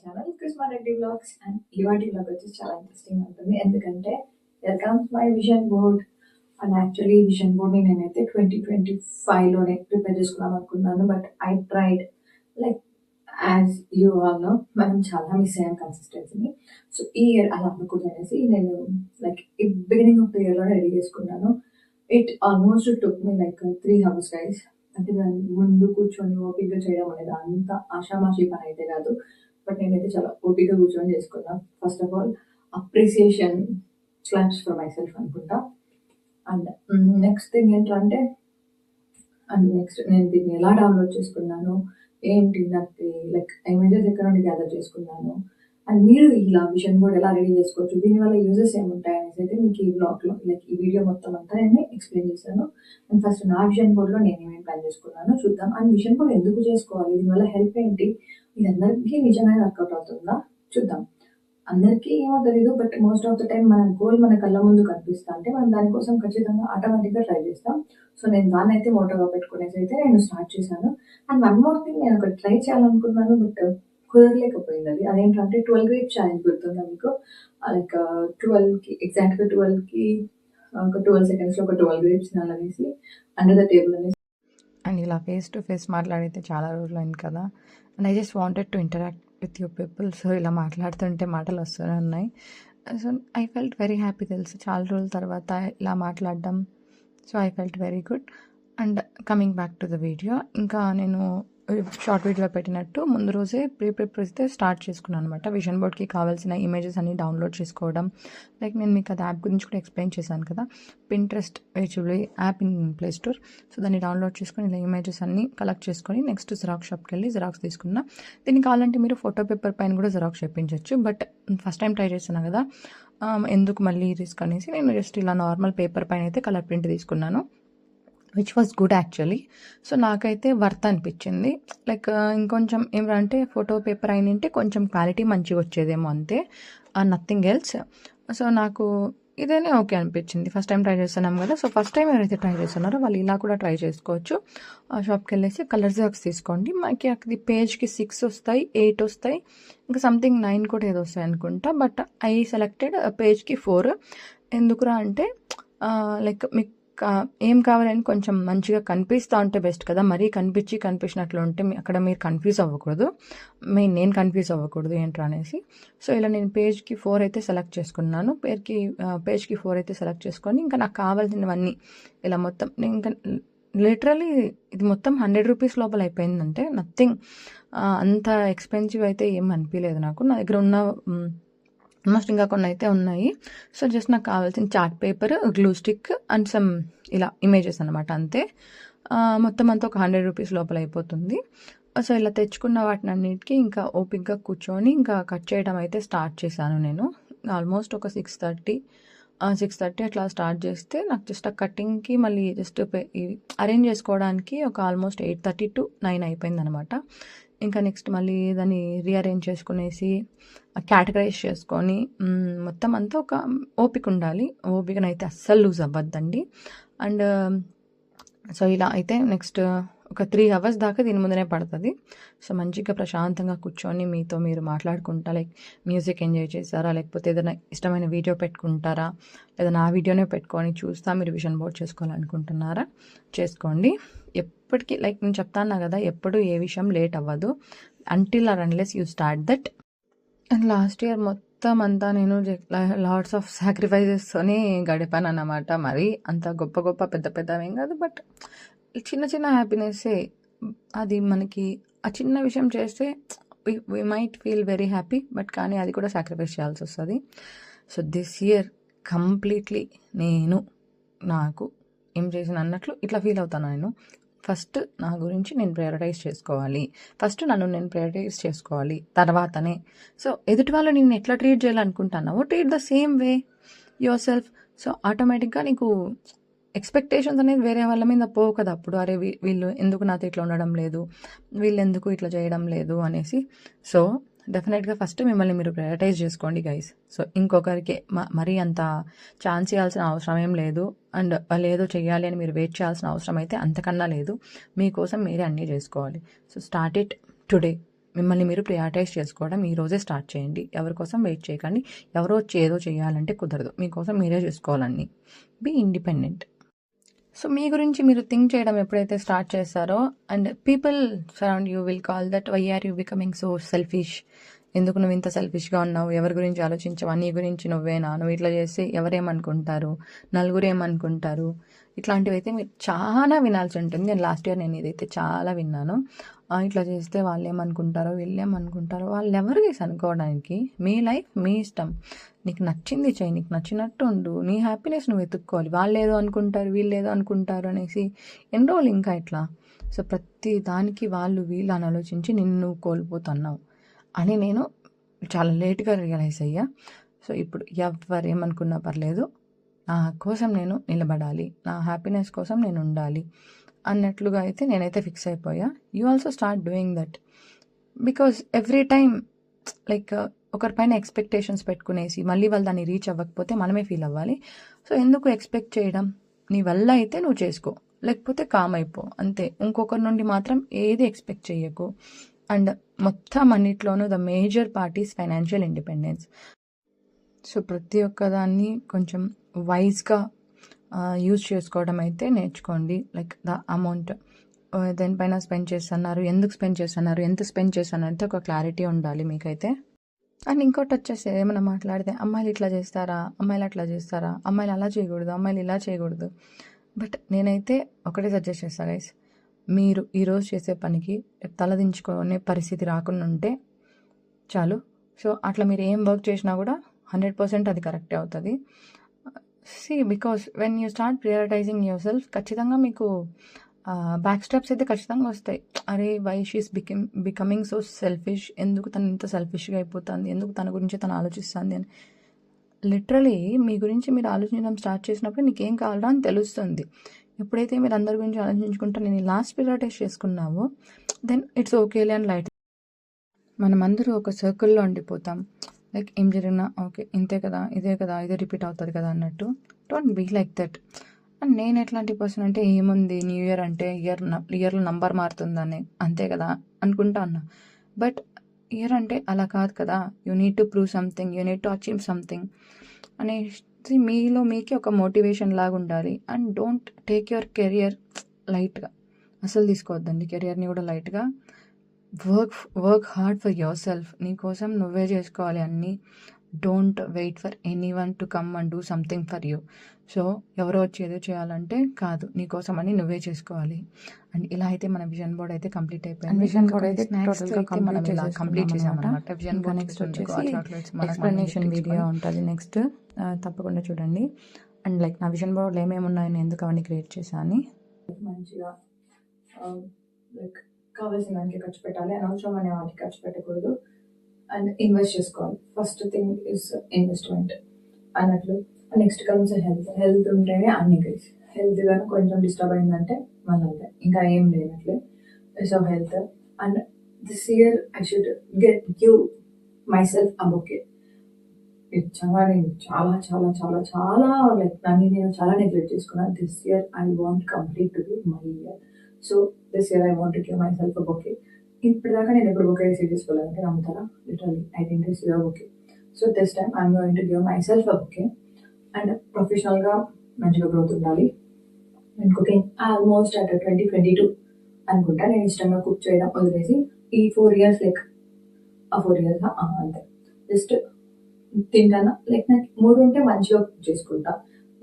Channel Krishna Reddy vlogs. And ఇవాటి vlog వచ్చి చాలా ఇంట్రెస్టింగ్ ఉంటుంది, ఎందుకంటే there comes my vision board. And actually vision బోర్డ్ని నేనైతే 2025లోనే ప్రిపేర్ చేసుకున్నాం అనుకున్నాను. But I tried like as you all know, మనం చాలా మిస్ అయ్యాం కన్సిస్టెన్సీని. సో ఈ ఇయర్ అలా అనుకుంటూ అనేసి నేను లైక్ ఈ బిగినింగ్ ఆఫ్ ద ఇయర్లోనే రెడీ చేసుకున్నాను. It almost took me like 3 hours guys. అంటే దాని ముందు కూర్చొని ఓపికగా చేయడం అనేది అంత ఆషామాషి పని అయితే కాదు. బట్ నేనైతే చాలా ఓపికగా కూర్చొని చేసుకున్నాను. First of all appreciation claps for my self అనుకుంటా. అండ్ నెక్స్ట్ థింగ్ ఏంటంటే, నెక్స్ట్ నేను దీన్ని ఎలా డౌన్లోడ్ చేసుకున్నాను, ఏంటి నాకు లైక్ ఇమేజెస్ ఎక్కడ నుండి గ్యాదర్ చేసుకున్నాను, అండ్ మీరు ఇలా విజన్ బోర్డ్ ఎలా రెడీ చేసుకోవచ్చు, దీనివల్ల యూజెస్ ఏముంటాయి అనేసి అయితే మీకు ఈ బ్లాగ్లో లైక్ ఈ వీడియో మొత్తం అంతా నేను ఎక్స్ప్లెయిన్ చేశాను. అండ్ ఫస్ట్ నా విజన్ బోర్డ్లో నేను ఏమేమి ప్లాన్ చేసుకున్నానో చూద్దాం. అండ్ విజన్ బోర్డ్ ఎందుకు చేసుకోవాలి, దీనివల్ల హెల్ప్ ఏంటి, ఇది అందరికీ నిజంగా వర్కౌట్ అవుతుందా చూద్దాం. అందరికీ ఏమో తెలీదు, but most of the time మన గోల్ మన కళ్ళ ముందు కనిపిస్తా అంటే మనం దానికోసం ఖచ్చితంగా ఆటోమేటిక్గా ట్రై చేస్తాం. సో నేను దాన్ని అయితే మోటోగా పెట్టుకునేసి అయితే నేను స్టార్ట్ చేశాను. అండ్ వన్ మోర్ థింగ్, నేను ఒకటి ట్రై చేయాలనుకున్నాను బట్ కుదరలేకపోయింది. అది ఏంటంటే 12 గ్రేప్ ఛాలెంజ్ గుర్తుందా మీకు? లైక్ 12కి ఎగ్జాక్ట్గా 12కి ఒక 12 secondsలో ఒక 12 గ్రేప్స్ తినాలనేసి అండర్ ద టేబుల్ అనేసి. అండ్ ఇలా ఫేస్ టు ఫేస్ మాట్లాడితే చాలా రోజులు అయింది కదా. And I just wanted to interact with you people. So ఇలా మాట్లాడుతుంటే మాటలు వస్తూనే ఉన్నాయి. So I felt very happy, తెలుసు చాలా రోజుల తర్వాత ఇలా మాట్లాడడం. So I felt very good. And coming back to the video, ఇంకా నేను షార్ట్ వీడియోలో పెట్టినట్టు ముందు రోజే ప్రిపేర్ అయితే స్టార్ట్ చేసుకున్నాను అనమాట. విజన్ బోర్డ్కి కావాల్సిన ఇమేజెస్ అన్ని డౌన్లోడ్ చేసుకోవడం. లైక్ నేను మీకు అది యాప్ గురించి కూడా ఎక్స్ప్లెయిన్ చేశాను కదా, Pinterest actually app in play store. So దాన్ని డౌన్లోడ్ చేసుకొని ఇలా ఇమేజెస్ అన్ని కలెక్ట్ చేసుకొని నెక్స్ట్ జిరాక్స్ షాప్కి వెళ్ళి జిరాక్స్ తీసుకున్నా. దీనికి కావాలంటే మీరు ఫోటో పేపర్ పైన కూడా జిరాక్స్ చేయించవచ్చు. బట్ ఫస్ట్ టైం ట్రై చేస్తున్నాను కదా, ఎందుకు మళ్ళీ రిస్క్ అనేసి నేను జస్ట్ ఇలా నార్మల్ పేపర్ పైన అయితే కలర్ ప్రింట్ తీసుకున్నాను, which was good actually. So నాకైతే వర్త్ అనిపించింది. లైక్ ఇంకొంచెం ఏమంటే ఫోటో పేపర్ అయినంటే కొంచెం క్వాలిటీ మంచిగా వచ్చేదేమో, అంతే, నథింగ్ ఎల్స్. సో నాకు ఇదేనే ఓకే అనిపించింది. ఫస్ట్ టైం ట్రై చేస్తున్నాం కదా, సో ఫస్ట్ టైం ఎవరైతే ట్రై చేస్తున్నారో వాళ్ళు ఇలా కూడా ట్రై చేసుకోవచ్చు. షాప్కి వెళ్ళేసి కలర్ జిరాక్స్ తీసుకోండి. మనకి అది పేజ్కి 6 వస్తాయి, 8 వస్తాయి, ఇంకా సంథింగ్ 9 కూడా ఏదో వస్తాయి అనుకుంటా. బట్ ఐ సెలెక్టెడ్ పేజ్కి 4. ఎందుకురా అంటే లైక్ మీకు ఏం కావాలని కొంచెం మంచిగా కనిపిస్తూ ఉంటే బెస్ట్ కదా. మరీ కనిపించినట్లు ఉంటే అక్కడ మీరు కన్ఫ్యూజ్ అవ్వకూడదు, నేను కన్ఫ్యూజ్ అవ్వకూడదు ఏంట్రా అనేసి. సో ఇలా నేను పేజ్కి 4 అయితే సెలెక్ట్ చేసుకున్నాను. పేజ్కి 4 అయితే సెలెక్ట్ చేసుకొని ఇంకా నాకు కావాల్సినవన్నీ ఇలా మొత్తం ఇంకా లిటరలీ ఇది మొత్తం 100 రూపీస్ లోపల అయిపోయిందంటే, నథింగ్ అంత ఎక్స్పెన్సివ్ అయితే ఏం అనిపించలేదు నాకు. నా దగ్గర ఉన్న ఆల్మోస్ట్ ఇంకా కొన్ని అయితే ఉన్నాయి. సో జస్ట్ నాకు కావాల్సిన chart paper, glue stick and some ఇలా ఇమేజెస్ అనమాట, అంతే. మొత్తం అంతా ఒక 100 రూపీస్ లోపల అయిపోతుంది. సో ఇలా తెచ్చుకున్న వాటిని అన్నిటికీ ఇంకా ఓపిక్గా కూర్చొని ఇంకా కట్ చేయడం అయితే స్టార్ట్ చేశాను నేను. ఆల్మోస్ట్ ఒక 6:30 అట్లా స్టార్ట్ చేస్తే నాకు జస్ట్ ఆ కటింగ్కి మళ్ళీ జస్ట్ అరేంజ్ చేసుకోవడానికి ఒక ఆల్మోస్ట్ 8:30 to 9 అయిపోయింది అనమాట. ఇంకా నెక్స్ట్ మళ్ళీ దాన్ని రీఅరేంజ్ చేసుకునేసి కేటగరైజ్ చేసుకొని మొత్తం అంతా ఒక ఓపిక ఉండాలి. ఓపికనైతే అస్సలు లూజ్ అవ్వద్దండి. అండ్ సో ఇలా అయితే నెక్స్ట్ ఒక 3 hours దాకా దీని ముందనే పడుతుంది. సో మంచిగా ప్రశాంతంగా కూర్చొని మీతో మీరు మాట్లాడుకుంటా, లైక్ మ్యూజిక్ ఎంజాయ్ చేస్తారా, లేకపోతే ఏదైనా ఇష్టమైన వీడియో పెట్టుకుంటారా, లేదా నా వీడియోనే పెట్టుకొని చూస్తా మీరు విజన్ బోర్డ్ చేసుకోవాలనుకుంటున్నారా చేసుకోండి. ఎప్పటికీ లైక్ నేను చెప్తాను కదా, ఎప్పుడు ఏ విషయం లేట్ అవ్వదు until or unless you start that. And last year మొత్తం అంతా నేను లాట్స్ ఆఫ్ సాక్రిఫైజెస్తోనే గడిపాను అన్నమాట. మరి అంత గొప్ప పెద్దవేం కాదు, బట్ చిన్న హ్యాపీనెస్సే. అది మనకి ఆ చిన్న విషయం చేస్తే we might feel very happy, but కానీ అది కూడా సాక్రిఫైస్ చేయాల్సి వస్తుంది. సో దిస్ ఇయర్ కంప్లీట్లీ నాకు ఏం చేసిన అన్నట్లు ఇట్లా ఫీల్ అవుతాను నేను. ఫస్ట్ నా గురించి నేను ప్రయారిటైజ్ చేసుకోవాలి, ఫస్ట్ నన్ను నేను ప్రయారిటైజ్ చేసుకోవాలి, తర్వాతనే సో ఎదుటి వాళ్ళు నేను ఎట్లా ట్రీట్ చేయాలనుకుంటున్నావో treat the same way yourself. So ఆటోమేటిక్గా నీకు ఎక్స్పెక్టేషన్స్ అనేది వేరే వాళ్ళ మీద పోవు కదా. అప్పుడు అరే వీళ్ళు ఎందుకు నాతో ఇట్లా ఉండడం లేదు, వీళ్ళు ఎందుకు ఇట్లా చేయడం లేదు అనేసి. సో డెఫినెట్గా ఫస్ట్ మిమ్మల్ని మీరు ప్రయారిటైజ్ చేసుకోండి గైస్. సో ఇంకొకరికి మరీ అంత ఛాన్స్ ఇవ్వాల్సిన అవసరం ఏం లేదు. అండ్ వాళ్ళు ఏదో చెయ్యాలి అని మీరు వెయిట్ చేయాల్సిన అవసరం అయితే అంతకన్నా లేదు. మీకోసం మీరే అన్నీ చేసుకోవాలి. So start it today. మిమ్మల్ని మీరు ప్రియారిటైజ్ చేసుకోవడం ఈ రోజే స్టార్ట్ చేయండి. ఎవరి కోసం వెయిట్ చేయకండి. ఎవరో వచ్చి ఏదో చేయాలంటే కుదరదు. మీకోసం మీరే చేసుకోవాలన్నీ. Be independent. సో మీ గురించి మీరు థింక్ చేయడం ఎప్పుడైతే స్టార్ట్ చేస్తారో, and people surround you will call that why are you becoming so selfish, ఎందుకు నువ్వు ఇంత సెల్ఫిష్గా ఉన్నావు, ఎవరి గురించి ఆలోచించవా, నీ గురించి నువ్వేనా, నువ్వు ఇట్లా చేస్తే ఎవరేమనుకుంటారు, నలుగురు ఏమనుకుంటారు, ఇట్లాంటివి అయితే మీరు చాలా వినాల్సి ఉంటుంది. నేను లాస్ట్ ఇయర్ నేను ఇదైతే చాలా విన్నాను. ఇట్లా చేస్తే వాళ్ళు ఏమనుకుంటారో, వీళ్ళు ఏమనుకుంటారో, వాళ్ళు ఎవరు చేసి అనుకోవడానికి. మీ లైఫ్ మీ ఇష్టం, నీకు నచ్చింది చేయి, నీకు నచ్చినట్టు ఉండు, నీ హ్యాపీనెస్ నువ్వు వెతుక్కోవాలి. వాళ్ళు ఏదో అనుకుంటారు, వీళ్ళు ఏదో అనుకుంటారు అనేసి ఎన్ని రోజులు ఇంకా ఇట్లా. సో ప్రతి దానికి వాళ్ళు వీళ్ళు అని ఆలోచించి నిన్ను కోల్పోతున్నావు అని నేను చాలా లేట్గా రియలైజ్ అయ్యా. సో ఇప్పుడు ఎవరేమనుకున్నా పర్లేదు, నా కోసం నేను నిలబడాలి, నా హ్యాపీనెస్ కోసం నేను ఉండాలి అన్నట్లుగా అయితే నేనైతే ఫిక్స్ అయిపోయా. You also start doing that, because every time like ఒకరిపైన ఎక్స్పెక్టేషన్స్ పెట్టుకునేసి మళ్ళీ వాళ్ళు దాన్ని రీచ్ అవ్వకపోతే మనమే ఫీల్ అవ్వాలి. సో ఎందుకు ఎక్స్పెక్ట్ చేయడం, నీ వల్ల అయితే నువ్వు చేసుకో, లేకపోతే కామ్ అయిపో అంతే. ఇంకొకరి నుండి మాత్రం ఏది ఎక్స్పెక్ట్ చేయకు. అండ్ మొత్తం అన్నిట్లోనూ the major part is financial independence. So ప్రతి ఒక్కదాన్ని కొంచెం వైజ్గా యూజ్ చేసుకోవడం అయితే నేర్చుకోండి. లైక్ ద అమౌంట్ దేనిపైన స్పెండ్ చేస్తున్నారు, ఎందుకు స్పెండ్ చేస్తున్నారు, ఎంత స్పెండ్ చేస్తున్నారు అంటే ఒక క్లారిటీ ఉండాలి మీకైతే. అండ్ ఇంకోటి వచ్చేసి ఏమైనా మాట్లాడితే అమ్మాయిలు ఇట్లా చేస్తారా, అమ్మాయిలు అట్లా చేస్తారా, అమ్మాయిలు అలా చేయకూడదు, అమ్మాయిలు ఇలా చేయకూడదు. బట్ నేనైతే ఒకటే సజెస్ట్ చేస్తాను గైస్, మీరు ఈరోజు చేసే పనికి తలదించుకునే పరిస్థితి రాకుండా ఉంటే చాలు. సో అట్లా మీరు ఏం వర్క్ చేసినా కూడా 100% అది కరెక్టే అవుతుంది. Because when you start prioritizing yourself, ఖచ్చితంగా మీకు బ్యాక్ స్టెప్స్ అయితే ఖచ్చితంగా వస్తాయి. అరే why she's becoming so selfish, ఎందుకు తను ఇంత సెల్ఫిష్గా అయిపోతుంది, ఎందుకు తన గురించి తను ఆలోచిస్తుంది అని. లిటరలీ మీ గురించి మీరు ఆలోచించడం స్టార్ట్ చేసినప్పుడు నీకేం కావాలో అని తెలుస్తుంది. ఎప్పుడైతే మీరు అందరి గురించి ఆలోచించుకుంటూ నేను లాస్ట్ ప్రియారిటైజ్ చేసుకున్నావో దెన్ ఇట్స్ ఓకేలే అని లైట్. మనమందరూ ఒక సర్కిల్లో ఉండిపోతాం. లైక్ ఏం జరిగినా ఓకే ఇంతే కదా, ఇదే కదా, ఇదే రిపీట్ అవుతుంది కదా అన్నట్టు. Don't be like that. And నేను ఎట్లాంటి పర్సన్ అంటే ఏముంది న్యూ ఇయర్ అంటే ఇయర్లో నంబర్ మారుతుందని అంతే కదా అనుకుంటా అన్నా. బట్ ఇయర్ అంటే అలా కాదు కదా, you need to prove something, you need to achieve something అనేసి మీలో మీకే ఒక మోటివేషన్ లాగా ఉండాలి. And don't take your career లైట్గా, అసలు తీసుకోవద్దండి కెరియర్ని కూడా లైట్గా. Work hard for yourself, నీ కోసం నువ్వే చేసుకోవాలి అన్నీ. Don't wait for anyone to come and do something for you. So ఎవరో వచ్చి ఏదో చేయాలంటే కాదు, నీకోసం అని నువ్వే చేసుకోవాలి. అండ్ ఇలా అయితే మన విజన్ బోర్డ్ అయితే కంప్లీట్ అయిపోయింది. విజన్ బోర్డ్ అయితే కంప్లీట్ చేసామన్నమాట. విజన్ బోర్డ్ నెక్స్ట్ వచ్చేసి ఎక్స్ప్లెనేషన్ వీడియో ఉంటుంది నెక్స్ట్, తప్పకుండా చూడండి. అండ్ లైక్ నా విజన్ బోర్డ్లో ఏమేమి ఉన్నాయని ఎందుకు అవన్నీ క్రియేట్ చేశాను. మంచిగా లైక్ కావాల్సిన దానికి ఖర్చు పెట్టాలి, అనవసరమైన వాటికి ఖర్చు పెట్టకూడదు. అండ్ ఇన్వెస్ట్ చేసుకోవాలి. ఫస్ట్ థింగ్ ఇస్ ఇన్వెస్ట్మెంట్ అన్నట్లు. నెక్స్ట్ కమ్స్ హెల్త్ ఉంటేనే అన్ని గైస్. హెల్త్ కానీ కొంచెం డిస్టర్బ్ అయిందంటే మళ్ళీ అంతే, ఇంకా ఏం లేనట్లే. So health. And this year I should give myself a bouquet. నేను చాలా చాలా చాలా చాలా లైక్ దాన్ని నేను చాలా నెగ్లెక్ట్ చేసుకున్నాను. This year I want complete to be my year. So this year I want to give myself a bouquet. ఇప్పటిదాకా నేను ఎప్పుడు బొకే రిసీవ్ చేసుకోలేదంటే నమ్ముతారా? Literally I think this year bouquet. So this time I'm going to give myself a bouquet. And ప్రొఫెషనల్గా మంచిగా growth ఉండాలి. And cooking almost at 2022 అనుకుంటా నేను ఇష్టంగా కుక్ చేయడం వదిలేసి ఈ 4 years లైక్ ఆ 4 years అంతే. జస్ట్ తింటానా లైక్ నాకు మూడు ఉంటే మంచిగా కుక్ చేసుకుంటా,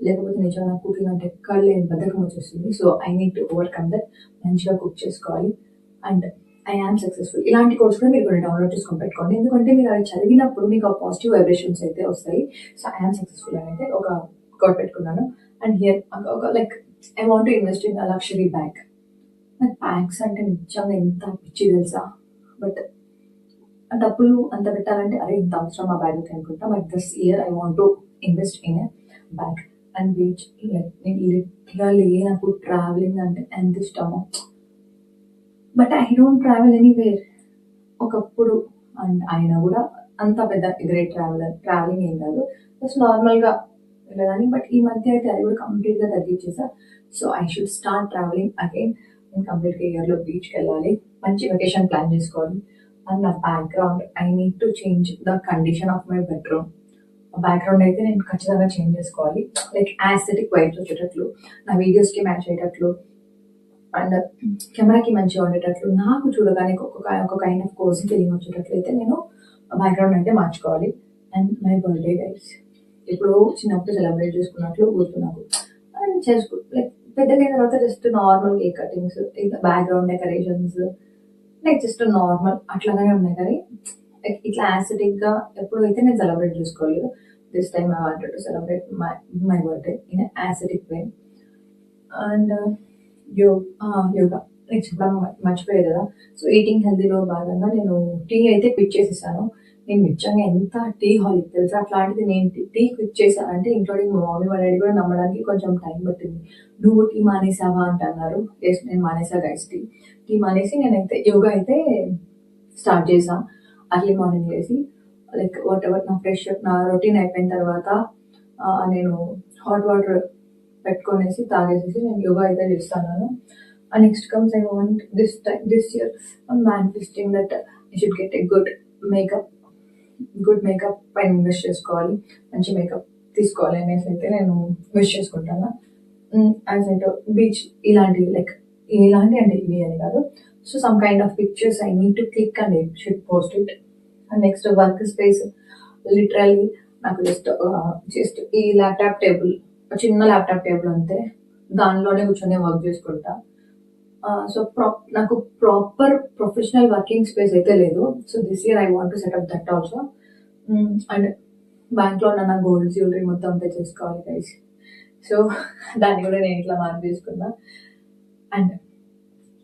లేకపోతే నిజంగా నాకు కుకింగ్ అంటే కళ్ళేని బద్ధకం వచ్చేస్తుంది. So I need to overcome that. మంచిగా కుక్ చేసుకోవాలి. And I am successful. ఇలాంటి కోర్స్ కూడా మీరు కొన్ని డౌన్లోడ్ చేసుకొని పెట్టుకోండి, ఎందుకంటే మీరు అవి చదివినప్పుడు మీకు ఆ పాజిటివ్ వైబ్రేషన్స్ అయితే వస్తాయి. సో ఐ యామ్ సక్సెస్ఫుల్ అని అయితే ఒక కోట్ పెట్టుకున్నాను. అండ్ హియర్ ఒక like I want to invest in a లక్షరీ bag. నాకు బ్యాగ్స్ అంటే నిజంగా ఎంత పిచ్చి తెలుసా. బట్ డబ్బులు అంత పెట్టాలంటే అరే ఇంత అవసరం ఆ బ్యాగ్ అనుకుంటా. But this year I want to invest in a bag. And beach like నేను లిటరల్లీ నాకు ట్రావెలింగ్ అంటే ఎంత ఇష్టమో. But I don't travel anywhere ఒకప్పుడు. అండ్ ఆయన కూడా అంత పెద్ద గ్రేట్ ట్రావెలింగ్ ఏం కాదు, జస్ట్ నార్మల్గా వెళ్ళదని. బట్ ఈ మధ్య అయితే అది కూడా కంప్లీట్గా తగ్గించేసా. So I should start traveling again. నేను కంప్లీట్గా ఇయర్లో బీచ్కి వెళ్ళాలి, మంచి వెకేషన్ ప్లాన్ చేసుకోవాలి. అండ్ నా background I need to change the condition of my bedroom. Background అయితే నేను ఖచ్చితంగా చేంజ్ చేసుకోవాలి. లైక్ యాస్థెటిక్ వైబ్స్ వచ్చేటట్లు, నా వీడియోస్కి మ్యాచ్ అయ్యేటట్లు అండ్ కెమెరాకి మంచిగా ఉండేటట్లు, నాకు చూడగానే ఒక కైండ్ ఆఫ్ కోజీ ఫీలింగ్ వచ్చేటట్లు అయితే నేను బ్యాక్గ్రౌండ్ అయితే మార్చుకోవాలి. అండ్ మై బర్త్డే గైస్ ఇప్పుడు చిన్నప్పుడు సెలబ్రేట్ చేసుకున్నట్లు గుర్తు నాకు. అండ్ లైక్ పెద్దగా అయిన తర్వాత జస్ట్ నార్మల్ కేక్ కటింగ్స్, ఇంకా background decorations like just normal అట్లాగానే ఉన్నాయి. కానీ ఇట్లా యాస్థెటిక్ గా ఎప్పుడైతే నేను సెలబ్రేట్ చేసుకోలేదు. This time I wanted to celebrate my birthday in aesthetic way. And yoga నేను చెప్పడం మర్చిపోయాను కదా. సో ఈటింగ్ హెల్తీలో భాగంగా నేను టీ అయితే క్విట్ చేసేసాను. నేను నిజంగా ఎంత టీ హాలిక్ తెలుసా. అట్లాంటిది నేను టీ క్విట్ చేశానంటే ఇంక్లూడింగ్ మా మమ్మీ మా డాడీ కూడా నమ్మడానికి కొంచెం టైం పట్టింది. నువ్వు టీ మానేసావా అంటున్నారు. ఎస్, నేను మానేసా గైస్. టీ మానేసి నేనైతే యోగా అయితే స్టార్ట్ చేసా. అర్లీ మార్నింగ్ లేసి లైక్ వాట్ ఎవర్ నా రొటీన్ అయిపోయిన తర్వాత నేను హాట్ వాటర్ పెట్టుకొనేసి తాగేసేసి నేను యోగా అయితే చేస్తాను. And next comes I want this year manifesting that I should get a good makeup పైన ఇన్వెస్ట్ చేసుకోవాలి, మంచి మేకప్ తీసుకోవాలి అనేసి అయితే నేను విష్ చేసుకుంటాను. యాజ్ అయితే బీచ్ ఇలాంటివి లైక్ ఇలాంటి అంటే ఇవి అని కాదు. So some kind of pictures I need to click and I should post it. And next work space literally నాకు జస్ట్ ఈ ల్యాప్టాప్ టేబుల్, చిన్న ల్యాప్టాప్ టేబుల్ అంతే, దానిలోనే కూర్చొని వర్క్ చేసుకుంటా. సో నాకు ప్రాపర్ ప్రొఫెషనల్ వర్కింగ్ స్పేస్ అయితే లేదు. So this year I want to set up that also. And బ్యాంక్లో ఉన్న నా గోల్డ్ జ్యువెలరీ మొత్తం అంతా చేసుకోవాలి గైస్. సో దాన్ని కూడా నేను ఇట్లా చేసుకున్నా. And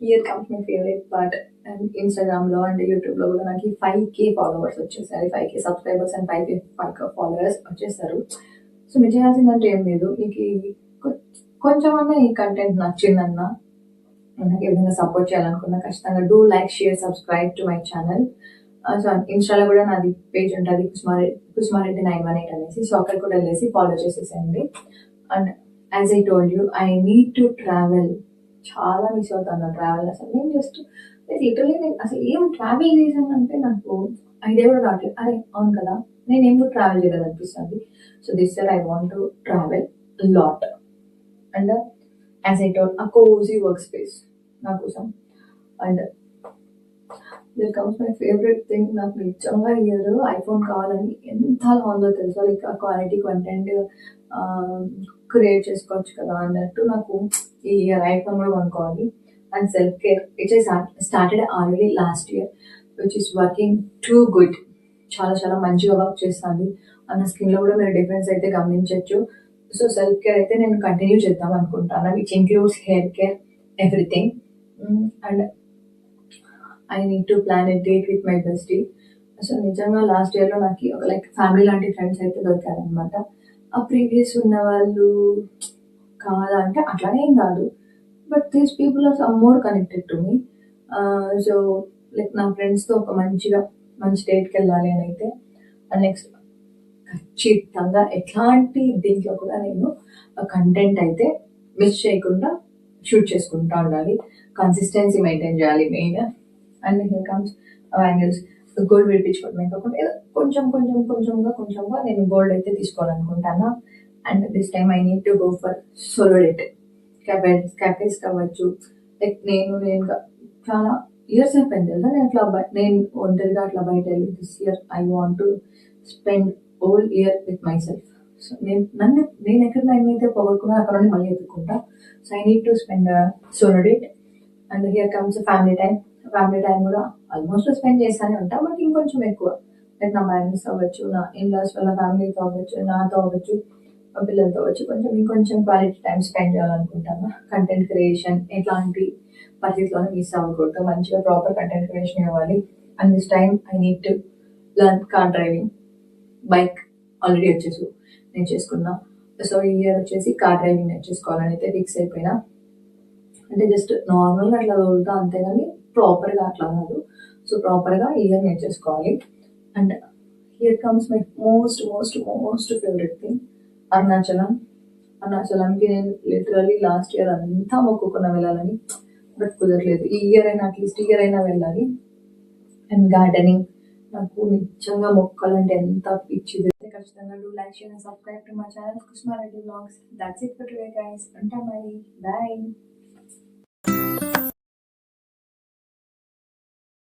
here comes my favourite part. And ఇన్స్టాగ్రామ్లో అండ్ యూట్యూబ్లో కూడా నాకు 5K ఫాలోవర్స్ వచ్చేసారు. 5K subscribers and 5K followers వచ్చేసారు. సో మీరు చేయాల్సిందంటే ఏం లేదు, మీకు కొంచెమన్నా ఈ కంటెంట్ నచ్చిందన్నా, నాకు ఏ విధంగా సపోర్ట్ చేయాలనుకున్నా ఖచ్చితంగా do like, share, subscribe to my channel. So ఇన్స్టాలో కూడా నాది పేజ్ ఉంటుంది కుస్మారెడ్డి 918 అనేసి. సో అక్కడ కూడా వెళ్ళేసి ఫాలో చేసేసేయండి. And as I told you I need to travel. చాలా మిస్ అవుతాను ట్రావెల్. అసలు నేను జస్ట్ లిటరలీ నేను అసలు ఏం ట్రావెల్ చేశానంటే నాకు ఐడియా కూడా రావట్లేదు. అరే అవును కదా, నేను ఏం కూడా ట్రావెల్ చేయలేదు అనిపిస్తుంది. So this year I want to travel lot. And as I told a cozy work space నా కోసం. And there comes my favourite thing. నాకు నిజంగా ఇయర్ ఐఫోన్ కావాలని ఎంత ఉందో తెలుసా. లైక్ ఆ క్వాలిటీ కంటెంట్ క్రియేట్ చేసుకోవచ్చు కదా అన్నట్టు నాకు ఈ ఇయర్ ఐఫోన్ కూడా కొనుక్కోవాలి. And self care it is started already last year which is working too good. చాలా చాలా మంచిగా వర్క్ చేస్తుంది. నా స్కిన్లో కూడా మీరు డిఫరెన్స్ అయితే గమనించవచ్చు. సో సెల్ఫ్ కేర్ అయితే నేను కంటిన్యూ చేద్దాం అనుకుంటాను, which includes hair care, everything. And I need to plan a date with my bestie. So నిజంగా లాస్ట్ ఇయర్లో నాకు ఒక లైక్ ఫ్యామిలీ లాంటి ఫ్రెండ్స్ అయితే దొరికారనమాట. ఆ ప్రీవియస్ ఉన్న వాళ్ళు కాదంటే అట్లానే ఏం కాదు, but these people are some more connected to me. So like నా ఫ్రెండ్స్తో ఒక మంచి డేట్కి వెళ్ళాలి అని అయితే. అండ్ నెక్స్ట్ ఖచ్చితంగా ఎట్లాంటి దీంట్లో కూడా నేను కంటెంట్ అయితే మిస్ చేయకుండా షూట్ చేసుకుంటా ఉండాలి. కన్సిస్టెన్సీ మెయింటైన్ చేయాలి main. And here comes angles. Gold విడిపించుకోవడమే కాకుండా ఏదో కొంచెంగా నేను గోల్డ్ అయితే తీసుకోవాలనుకుంటాను. And this time I need to go for solo date. Cafes కావచ్చు. లైక్ నేను చాలా ఇయర్స్ అయిపోయింది కదా నేను ఒంటరిగా అట్లా బయట వెళ్ళి. This year I want to spend whole year with myself. So నేను ఎక్కడ నేనైతే పోగొట్టుకున్నా అక్కడ నుండి మళ్ళీ ఎత్తుకుంటా. So I need to spend solo date. And here comes family time కూడా ఆల్మోస్ట్ స్పెండ్ చేస్తూనే ఉంటా, బట్ ఇంకొంచెం ఎక్కువ. లైక్ నా పేరెంట్స్ అవ్వచ్చు, నా ఇన్లాస్ వాళ్ళ ఫ్యామిలీతో అవ్వచ్చు, నాతో అవ్వచ్చు, మా పిల్లలతో అవ్వచ్చు, ఇంకొంచెం క్వాలిటీ టైం స్పెండ్ చేయాలనుకుంటాను. కంటెంట్ క్రియేషన్ ఎట్లాంటి పరిస్థితిలోనే మిస్ అవ్వకూడదు, మంచిగా ప్రాపర్ కంటెంట్ క్రియేషన్ ఇవ్వాలి. And this time I need to learn car driving. Bike already వచ్చేసి నేను చేసుకున్నా. సో ఈ ఇయర్ వచ్చేసి కార్ డ్రైవింగ్ నేర్చేసుకోవాలని అయితే ఫిక్స్ అయిపోయినా. అంటే జస్ట్ నార్మల్గా అట్లా తోలుతా అంతేగాని ప్రాపర్గా అట్లా కాదు. సో ప్రాపర్గా ఈ ఇయర్ నేర్చేసుకోవాలి. And here comes my most favourite thing, అరుణాచలంకి నేను లిటరలీ లాస్ట్ ఇయర్ అంతా మొక్కుకున్న వెళ్ళాలని, బట్ కుదరలేదు. ఈ ఇయర్ అయినా అట్లీస్ట్ ఇయర్ అయినా వెళ్ళాలి. అండ్ గార్డెనింగ్. నాకు నిజంగా మొక్కలు అంటే ఎంత పిచ్చిది. ఖచ్చితంగా do like, share and subscribe to my channel Kusma Reddy vlogs. That's it for today guys. ఉంటాం మరి. బాయ్.